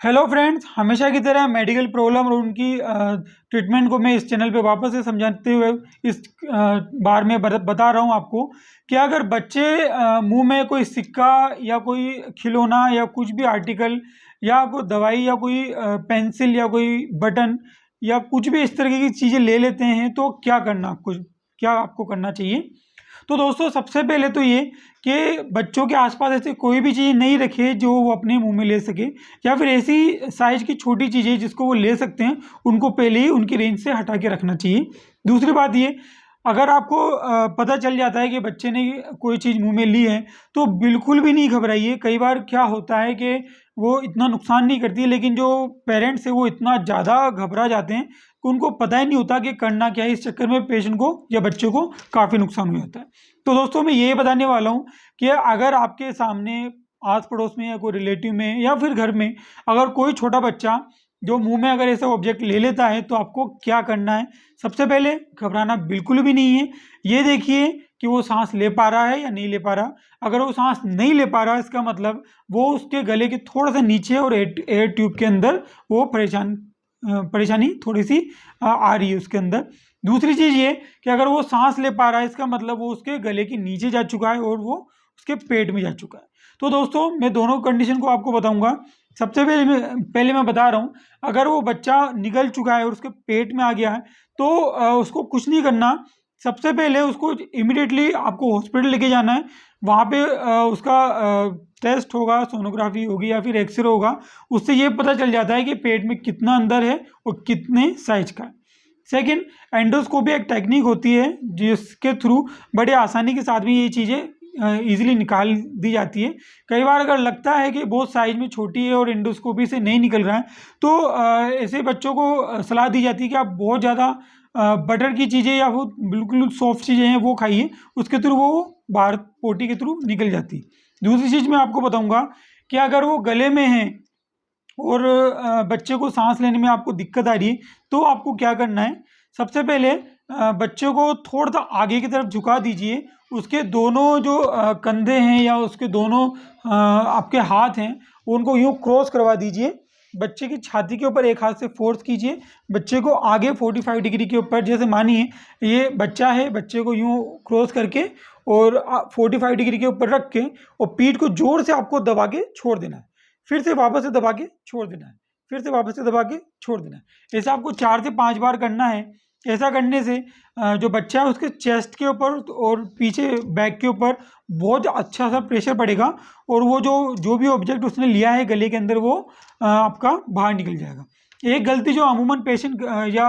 Hello friends, हमेशा की तरह मेडिकल प्रॉब्लम और उनकी ट्रीटमेंट को मैं इस चैनल पे वापस से समझाते हुए इस बार में बता रहा हूँ आपको कि अगर बच्चे मुंह में कोई सिक्का या कोई खिलौना या कुछ भी आर्टिकल या कोई दवाई या कोई पेंसिल या कोई बटन या कुछ भी इस तरीके की चीज़ें ले लेते हैं तो क्या आपको करना चाहिए। तो दोस्तों, सबसे पहले तो ये कि बच्चों के आसपास ऐसे कोई भी चीज़ नहीं रखे जो वो अपने मुंह में ले सके, या फिर ऐसी साइज की छोटी चीज़ें जिसको वो ले सकते हैं उनको पहले ही उनकी रेंज से हटा के रखना चाहिए। दूसरी बात ये, अगर आपको पता चल जाता है कि बच्चे ने कोई चीज़ मुंह में ली है तो बिल्कुल भी नहीं घबराइए। कई बार क्या होता है कि वो इतना नुकसान नहीं करती है, लेकिन जो पेरेंट्स है वो इतना ज़्यादा घबरा जाते हैं कि उनको पता ही नहीं होता कि करना क्या है। इस चक्कर में पेशेंट को या बच्चे को काफ़ी नुकसान हो जाता है। तो दोस्तों, मैं ये बताने वाला हूँ कि अगर आपके सामने आस पड़ोस में या कोई रिलेटिव में या फिर घर में अगर कोई छोटा बच्चा जो मुंह में अगर ऐसा ऑब्जेक्ट ले लेता है तो आपको क्या करना है। सबसे पहले घबराना बिल्कुल भी नहीं है। ये देखिए कि वो सांस ले पा रहा है या नहीं ले पा रहा। अगर वो सांस नहीं ले पा रहा, इसका मतलब वो उसके गले के थोड़ा सा नीचे और एयर ट्यूब के अंदर वो परेशानी थोड़ी सी आ रही है उसके अंदर। दूसरी चीज़ ये कि अगर वो सांस ले पा रहा है, इसका मतलब वो उसके गले के नीचे जा चुका है और वो उसके पेट में जा चुका है। तो दोस्तों, मैं दोनों कंडीशन को आपको बताऊंगा। सबसे पहले मैं बता रहा हूँ, अगर वो बच्चा निगल चुका है और उसके पेट में आ गया है तो उसको कुछ नहीं करना। सबसे पहले उसको इमिडिएटली आपको हॉस्पिटल लेके जाना है। वहाँ पे उसका टेस्ट होगा, सोनोग्राफी होगी या फिर एक्सरे होगा। उससे ये पता चल जाता है कि पेट में कितना अंदर है और कितने साइज का है। सेकेंड, एंडोस्कोपी एक टेक्निक होती है जिसके थ्रू बड़े आसानी के साथ भी ये चीज़ें ईजिली निकाल दी जाती है। कई बार अगर लगता है कि बहुत साइज में छोटी है और एंडोस्कोपी से नहीं निकल रहा है तो ऐसे बच्चों को सलाह दी जाती है कि आप बहुत ज़्यादा बटर की चीज़ें या वो बिल्कुल सॉफ्ट चीज़ें हैं वो खाइए, उसके थ्रू वो बाहर पोटी के थ्रू निकल जाती है। दूसरी चीज़ मैं आपको बताऊंगा कि अगर वो गले में है और बच्चे को सांस लेने में आपको दिक्कत आ रही है तो आपको क्या करना है। सबसे पहले बच्चे को थोड़ा सा आगे की तरफ झुका दीजिए। उसके दोनों जो कंधे हैं या उसके दोनों आपके हाथ हैं उनको यूँ क्रॉस करवा दीजिए। बच्चे की छाती के ऊपर एक हाथ से फोर्स कीजिए। बच्चे को आगे 45 डिग्री के ऊपर, जैसे मानिए ये बच्चा है, बच्चे को यूँ क्रॉस करके और 45 डिग्री के ऊपर रख के और पीठ को जोर से आपको दबा के छोड़ देना है। फिर से वापस से दबा के छोड़ देना है, फिर से वापस से दबा के छोड़ देना है। ऐसा आपको 4 से 5 बार करना है। ऐसा करने से जो बच्चा है उसके चेस्ट के ऊपर और पीछे बैक के ऊपर बहुत अच्छा सा प्रेशर पड़ेगा और वो जो भी ऑब्जेक्ट उसने लिया है गले के अंदर वो आपका बाहर निकल जाएगा। एक गलती जो अमूमन पेशेंट या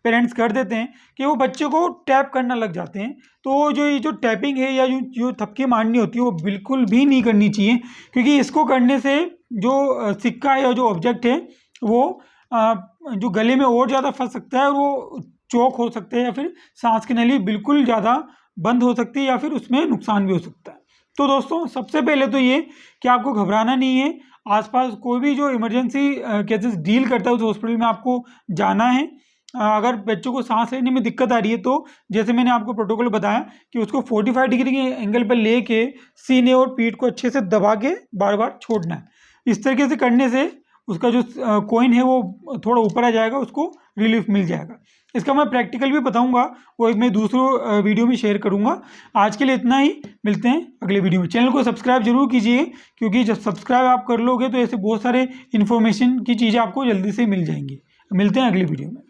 पेरेंट्स कर देते हैं कि वो बच्चे को टैप करना लग जाते हैं। तो ये जो टैपिंग है या जो थपकी मारनी होती है वो बिल्कुल भी नहीं करनी चाहिए, क्योंकि इसको करने से जो सिक्का है या जो ऑब्जेक्ट है वो जो गले में और ज़्यादा फंस सकता है और वो चोक हो सकते हैं या फिर सांस की नली बिल्कुल ज़्यादा बंद हो सकती है या फिर उसमें नुकसान भी हो सकता है। तो दोस्तों, सबसे पहले तो ये कि आपको घबराना नहीं है। आसपास कोई भी जो इमरजेंसी केसेस डील करता है उस हॉस्पिटल में आपको जाना है। अगर बच्चों को सांस लेने में दिक्कत आ रही है तो जैसे मैंने आपको प्रोटोकॉल बताया कि उसको 45 डिग्री के एंगल पर लेके सीने और पीठ को अच्छे से दबा के बार बार छोड़ना है। इस तरीके से करने से उसका जो कॉइन है वो थोड़ा ऊपर आ जाएगा, उसको रिलीफ मिल जाएगा। इसका मैं प्रैक्टिकल भी बताऊंगा, वो एक मैं दूसरों वीडियो में शेयर करूंगा। आज के लिए इतना ही, मिलते हैं अगले वीडियो में। चैनल को सब्सक्राइब जरूर कीजिए, क्योंकि जब सब्सक्राइब आप कर लोगे तो ऐसे बहुत सारे इन्फॉर्मेशन की चीज़ें आपको जल्दी से मिल जाएंगी। मिलते हैं अगली वीडियो में।